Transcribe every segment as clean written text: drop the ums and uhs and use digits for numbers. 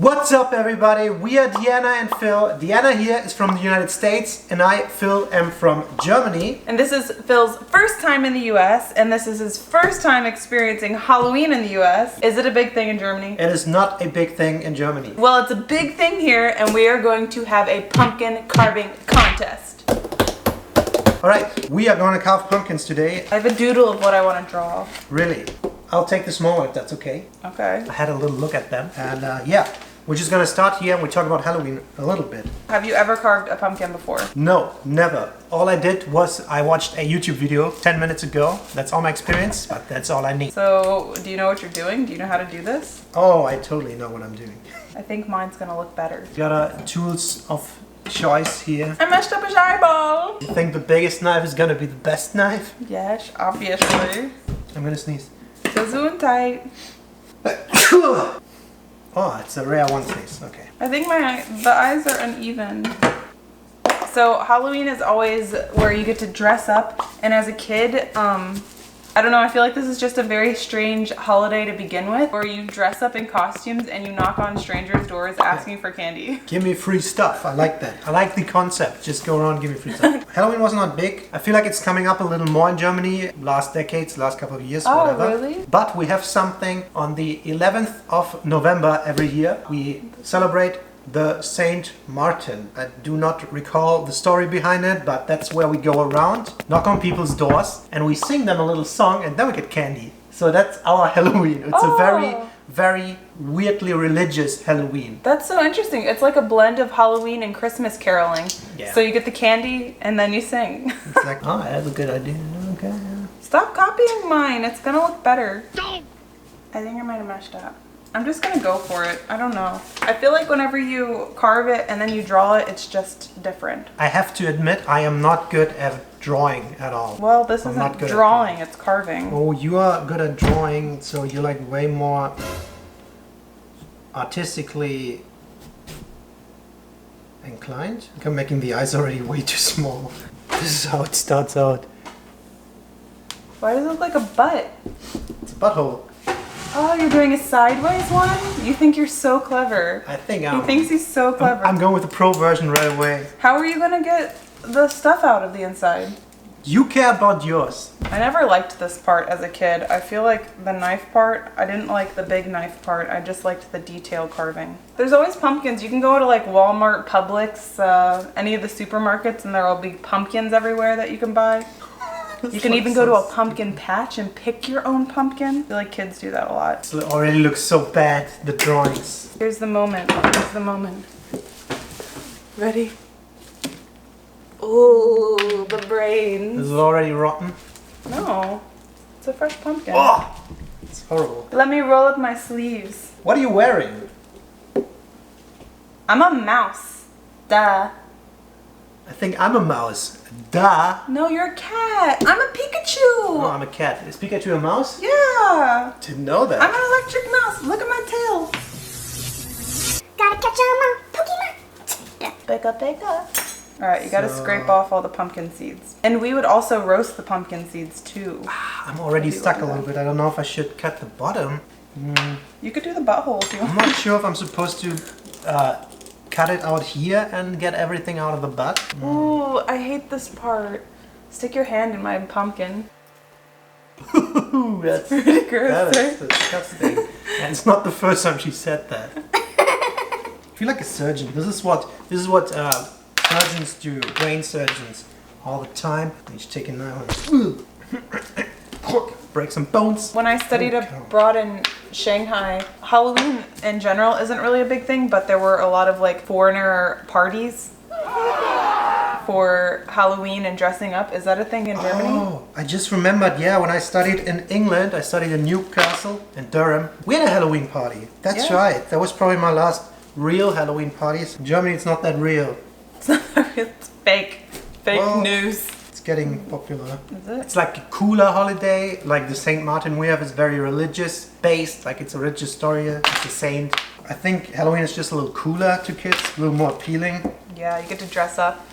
What's up everybody, we are Deanna and Phil. Deanna here is from the United States and I, Phil, am from Germany. And this is Phil's first time in the US and this is his first time experiencing Halloween in the US. Is it a big thing in Germany? It is not a big thing in Germany. Well, it's a big thing here and we are going to have a pumpkin carving contest. Alright, we are going to carve pumpkins today. I have a doodle of what I want to draw. Really? I'll take the small one if that's okay. Okay. I had a little look at them and yeah. We're just gonna start here and we talk about Halloween a little bit. Have you ever carved a pumpkin before? No, never. All I did was I watched a YouTube video 10 minutes ago. That's all my experience, but that's all I need. So, do you know what you're doing? Do you know how to do this? Oh, I totally know what I'm doing. I think mine's gonna look better. Got tools of choice here. I messed up his eyeball! You think the biggest knife is gonna be the best knife? Yes, obviously. I'm gonna sneeze. Gesundheit. Oh, it's a rare one sneeze. Okay. I think the eyes are uneven. So Halloween is always where you get to dress up, and as a kid, I don't know, I feel like this is just a very strange holiday to begin with, where you dress up in costumes and you knock on strangers' doors asking for candy. Give me free stuff. I like that. I like the concept. Just go around and give me free stuff. Halloween was not big. I feel like it's coming up a little more in Germany last decades, last couple of years, whatever. Oh, really? But we have something on the 11th of November every year. We celebrate the Saint Martin. I do not recall the story behind it, but that's where we go around, knock on people's doors, and we sing them a little song, and then we get candy. So that's our Halloween. It's a very, very weirdly religious Halloween. That's so interesting. It's like a blend of Halloween and Christmas caroling. Yeah. So you get the candy and then you sing. It's like, oh, I have a good idea. Okay. Stop copying mine. It's gonna look better. I think I might have messed up. I'm just gonna go for it. I don't know. I feel like whenever you carve it and then you draw it, it's just different. I have to admit, I am not good at drawing at all. Well, this isn't drawing, it's carving. Oh, you are good at drawing, so you're like way more artistically inclined. I'm making the eyes already way too small. This is how it starts out. Why does it look like a butt? It's a butthole. Oh, you're doing a sideways one? You think you're so clever. I think He thinks he's so clever. I'm going with the pro version right away. How are you gonna get the stuff out of the inside? You care about yours. I never liked this part as a kid. I feel like the knife part, I didn't like the big knife part. I just liked the detail carving. There's always pumpkins. You can go to like Walmart, Publix, any of the supermarkets, and there will be pumpkins everywhere that you can buy. You can even go to a pumpkin patch and pick your own pumpkin. I feel like kids do that a lot. It already looks so bad, the drawings. Here's the moment. Here's the moment. Ready? Ooh, the brains. Is it already rotten? No, it's a fresh pumpkin. Oh, it's horrible. Let me roll up my sleeves. What are you wearing? I'm a mouse. Duh. I think I'm a mouse. Duh. No, you're a cat. I'm a Pikachu. No, I'm a cat. Is Pikachu a mouse? Yeah. Didn't know that. I'm an electric mouse. Look at my tail. Gotta catch 'em all, Pokemon. Pika. All right, you gotta scrape off all the pumpkin seeds. And we would also roast the pumpkin seeds too. I'm already stuck a little bit. I don't know if I should cut the bottom. You could do the butthole if you I'm want. not sure if I'm supposed to cut it out here and get everything out of the butt. Ooh, I hate this part. Stick your hand in my pumpkin. Ooh, that's Pretty gross. that is disgusting. And it's not the first time she said that. I feel like a surgeon. This is what surgeons do, brain surgeons, all the time. You should take a knife and break some bones. When I studied abroad in Shanghai, Halloween in general isn't really a big thing, but there were a lot of like foreigner parties for Halloween and dressing up. Is that a thing in Germany? Oh, I just remembered, yeah, when I studied in England, I studied in Newcastle and Durham. We had a Halloween party. That's right. That was probably my last real Halloween parties. In Germany, it's not that real. It's fake. Fake news. It's getting popular. Is it? It's like a cooler holiday, like the Saint Martin we have is very religious based, like it's a religious story, it's a saint. I think Halloween is just a little cooler to kids, a little more appealing. Yeah, you get to dress up.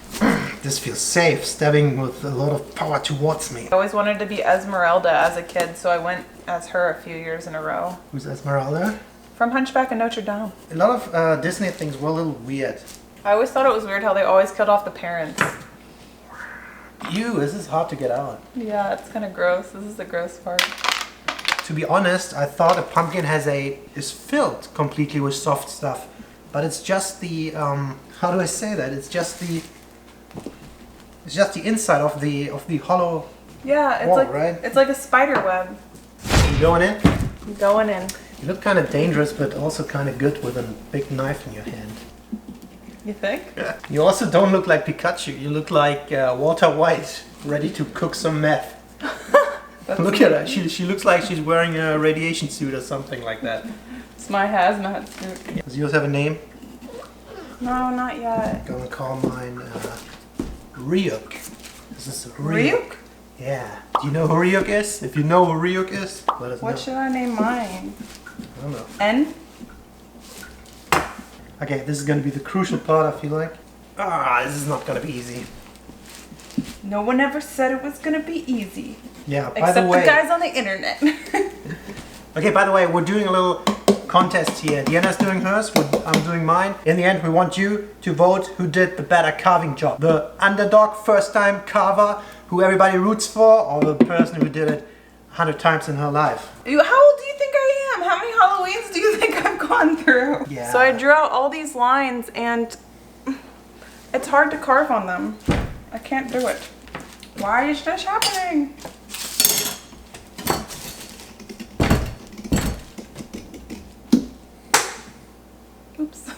This feels safe, stabbing with a lot of power towards me. I always wanted to be Esmeralda as a kid, so I went as her a few years in a row. Who's Esmeralda? From Hunchback of Notre Dame. A lot of Disney things were a little weird. I always thought it was weird how they always killed off the parents. Ew, this is hard to get out. Yeah, it's kind of gross. This is the gross part. To be honest, I thought a pumpkin is filled completely with soft stuff, but it's just the how do I say that? It's just the inside of the hollow. Yeah, it's wall, like right? it's like a spider web. You going in? I'm going in. You look kind of dangerous, but also kind of good with a big knife in your hand. You think? You also don't look like Pikachu. You look like Walter White, ready to cook some meth. Look at her. She looks like she's wearing a radiation suit or something like that. It's my hazmat suit. Does yours have a name? No, not yet. Gonna call mine Ryuk. This is Ryuk? Yeah. Do you know who Ryuk is? If you know who Ryuk is, let us know. What should I name mine? I don't know. N? Okay, this is gonna be the crucial part, I feel like. This is not gonna be easy. No one ever said it was gonna be easy. Yeah, by Except the way. the guys on the internet. Okay, by the way, we're doing a little contest here. Deanna's doing hers, I'm doing mine. In the end, we want you to vote who did the better carving job. The underdog, first-time carver, who everybody roots for, or the person who did it 100 times in her life. How old do you think I am? How many Halloweens do you think I've gone through? Yeah. So I drew out all these lines and it's hard to carve on them. I can't do it. Why is this happening? Oops.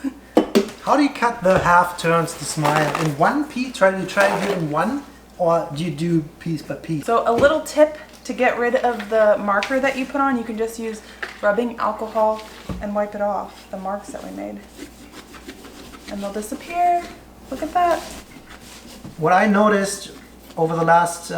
How do you cut the half turns to smile? In one piece? Try to do it in one? Or do you do piece by piece? So a little tip to get rid of the marker that you put on, you can just use rubbing alcohol and wipe it off, the marks that we made. And they'll disappear. Look at that. What I noticed over the last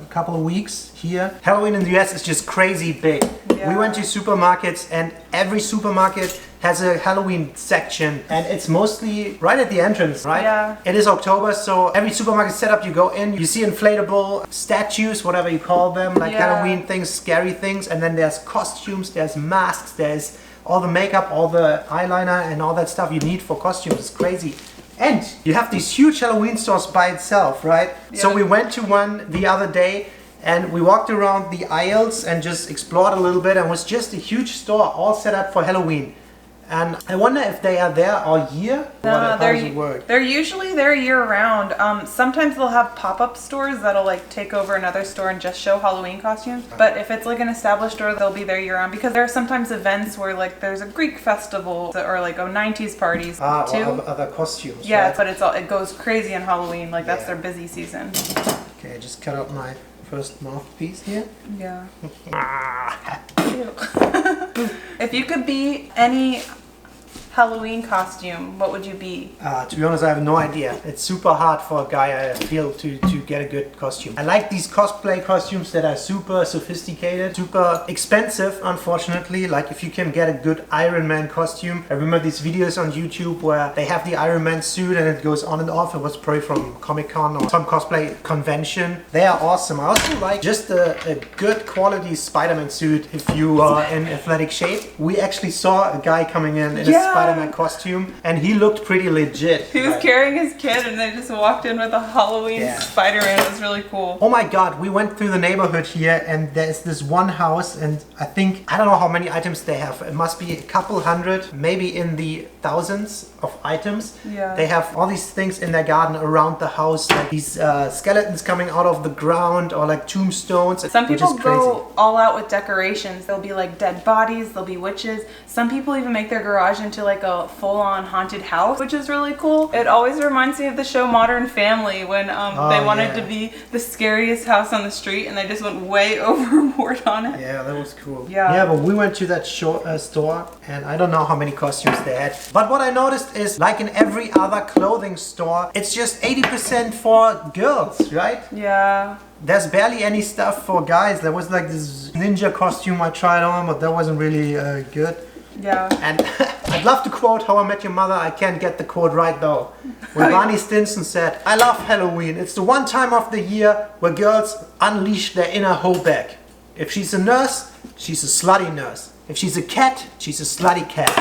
couple of weeks here, Halloween in the US is just crazy big. Yeah. We went to supermarkets and every supermarket has a Halloween section and it's mostly right at the entrance, right? Yeah. It is October, so every supermarket setup you go in, you see inflatable statues, whatever you call them, like Yeah. Halloween things, scary things, and then there's costumes, there's masks, there's all the makeup, all the eyeliner and all that stuff you need for costumes. It's crazy. And you have these huge Halloween stores by itself, right? Yeah. So we went to one the other day and we walked around the aisles and just explored a little bit and it was just a huge store all set up for Halloween. And I wonder if they are there all year? How does it work? They're usually there year round. Sometimes they'll have pop-up stores that'll like take over another store and just show Halloween costumes. But if it's like an established store, they'll be there year round because there are sometimes events where like there's a Greek festival or like 90s parties too. Or other costumes. Yeah, right? but it goes crazy on Halloween. Like that's Yeah. their busy season. Okay, I just cut out my first mouthpiece here. Yeah. Ew. If you could be any Halloween costume, what would you be? To be honest, I have no idea. It's super hard for a guy, I feel, to get a good costume. I like these cosplay costumes that are super sophisticated, super expensive, unfortunately. Like if you can get a good Iron Man costume. I remember these videos on YouTube where they have the Iron Man suit and it goes on and off. It was probably from Comic-Con or some cosplay convention. They are awesome. I also like just a good quality Spider-Man suit if you are in athletic shape. We actually saw a guy coming in a Spider-Man costume and he looked pretty legit. He was carrying his kid and they just walked in with a Halloween Spider-Man. It was really cool. Oh my god, we went through the neighborhood here and there's this one house and I don't know how many items they have. It must be a couple hundred, maybe in the thousands of items. Yeah. They have all these things in their garden around the house, like these skeletons coming out of the ground or like tombstones. Some people which is crazy. go all out with decorations. There'll be like dead bodies, there'll be witches. Some people even make their garage into like a full-on haunted house, which is really cool. It always reminds me of the show Modern Family when they wanted to be the scariest house on the street and they just went way overboard on it. Yeah, that was cool. Yeah. But we went to that store and I don't know how many costumes they had. But what I noticed is, like in every other clothing store, it's just 80% for girls, right? Yeah. There's barely any stuff for guys. There was like this ninja costume I tried on, but that wasn't really good. Yeah. And I'd love to quote How I Met Your Mother. I can't get the quote right though. When Barney Stinson said, "I love Halloween. It's the one time of the year where girls unleash their inner hoe back. If she's a nurse, she's a slutty nurse. If she's a cat, she's a slutty cat.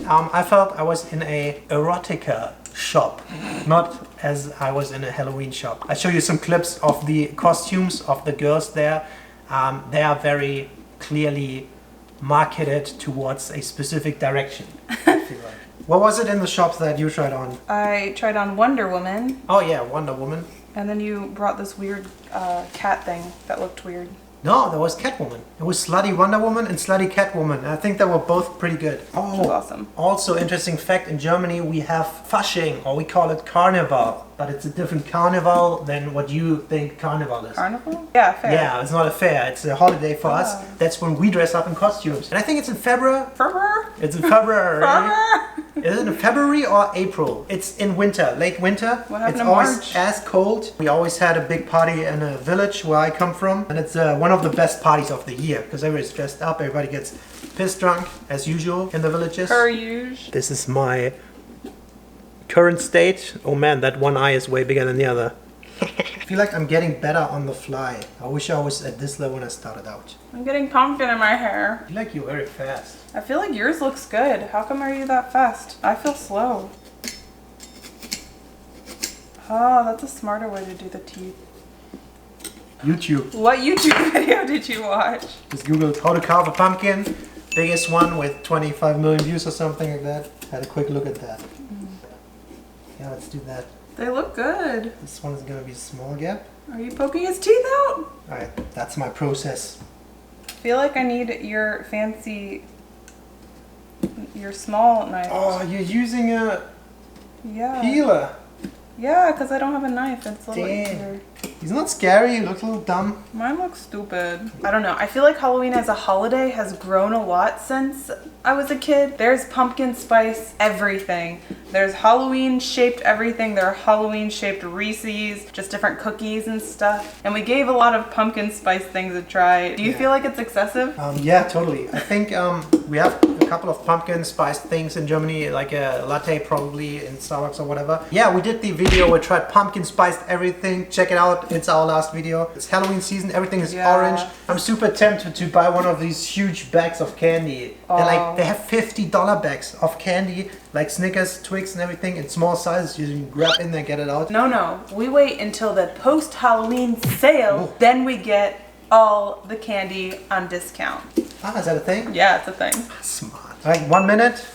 I felt I was in a erotica shop, not as I was in a Halloween shop. I'll show you some clips of the costumes of the girls there. They are very clearly marketed towards a specific direction, I feel like. What was it in the shops that you tried on? I tried on Wonder Woman. Oh yeah, Wonder Woman. And then you brought this weird cat thing that looked weird. No, there was Catwoman. It was Slutty Wonder Woman and Slutty Catwoman. I think they were both pretty good. Oh, Awesome. Also interesting fact, in Germany we have Fasching, or we call it Carnival. But it's a different carnival than what you think carnival is. Carnival? Yeah, fair. Yeah, it's not a fair, it's a holiday for us. That's when we dress up in costumes. And I think it's in February. February? It's in February. February? Is it in February or April? It's in winter, late winter. What happened it's in always March? as cold. We always had a big party in a village where I come from. And it's one of the best parties of the year because everybody's dressed up, everybody gets pissed drunk as usual in the villages. Per usual. This is my current state. Oh man, that one eye is way bigger than the other. I feel like I'm getting better on the fly. I wish I was at this level when I started out. I'm getting pumpkin in my hair. I feel like you're very fast. I feel like yours looks good. How come are you that fast? I feel slow. Oh, that's a smarter way to do the teeth. YouTube. What YouTube video did you watch? Just googled how to carve a pumpkin. Biggest one with 25 million views or something like that. Had a quick look at that. Yeah, let's do that. They look good. This one is gonna be a small gap. Are you poking his teeth out? Alright, that's my process. I feel like I need your fancy, your small knife. Oh, you're using a Yeah. peeler. Yeah, because I don't have a knife. It's a little Damn. easier. He's not scary, he looks a little dumb. Mine looks stupid. I don't know. I feel like Halloween as a holiday has grown a lot since I was a kid. There's pumpkin spice everything. There's Halloween shaped everything. There are Halloween shaped Reese's, just different cookies and stuff. And we gave a lot of pumpkin spice things a try. Do you feel like it's excessive? Yeah, totally. I think we have a couple of pumpkin spiced things in Germany, like a latte probably in Starbucks or whatever. Yeah, we did the video, we tried pumpkin spiced everything. Check it out. It's our last video. It's Halloween season, everything is orange. I'm super tempted to buy one of these huge bags of candy. They have $50 bags of candy, like Snickers, Twix and everything in small sizes. You can grab in there, get it out. No. We wait until the post-Halloween sale, then we get all the candy on discount. Ah, is that a thing? Yeah, it's a thing. Smart. Alright, 1 minute.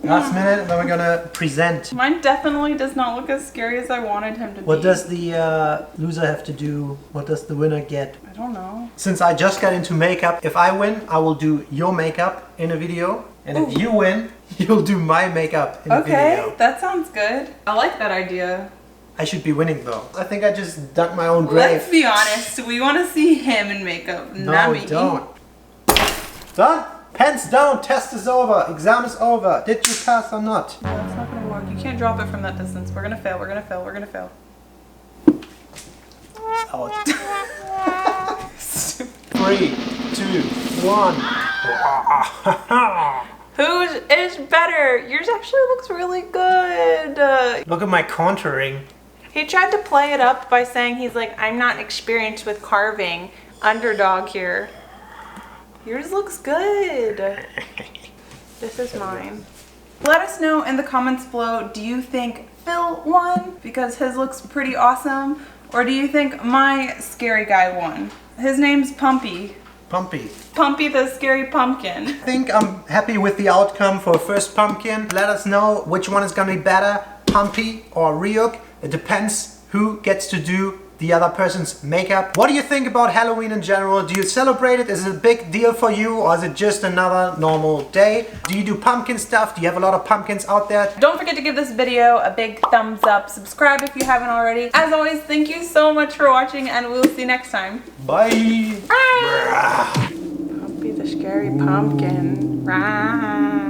Last minute, and then we're gonna present. Mine definitely does not look as scary as I wanted him to be. What does the loser have to do? What does the winner get? I don't know. Since I just got into makeup, if I win, I will do your makeup in a video. And if you win, you'll do my makeup in a video. Okay, that sounds good. I like that idea. I should be winning though. I think I just dug my own grave. Let's be honest, we want to see him in makeup, not No, me. don't. Done? Pens down, test is over, exam is over. Did you pass or not? No, it's not gonna work. You can't drop it from that distance. We're gonna fail, we're gonna fail, we're gonna fail. Out. 3, 2, 1. Whose is better? Yours actually looks really good. Look at my contouring. He tried to play it up by saying he's like, I'm not experienced with carving. Underdog here. Yours looks good. This is mine. Let us know in the comments below, do you think Phil won because his looks pretty awesome? Or do you think my scary guy won? His name's Pumpy. Pumpy. Pumpy the scary pumpkin. I think I'm happy with the outcome for first pumpkin. Let us know which one is gonna be better, Pumpy or Ryuk. It depends who gets to do the other person's makeup. What do you think about Halloween in general? Do you celebrate it? Is it a big deal for you, or is it just another normal day? Do you do pumpkin stuff? Do you have a lot of pumpkins out there? Don't forget to give this video a big thumbs up. Subscribe if you haven't already. As always, thank you so much for watching, and we'll see you next time. Bye. Pumpy the scary pumpkin. Rah.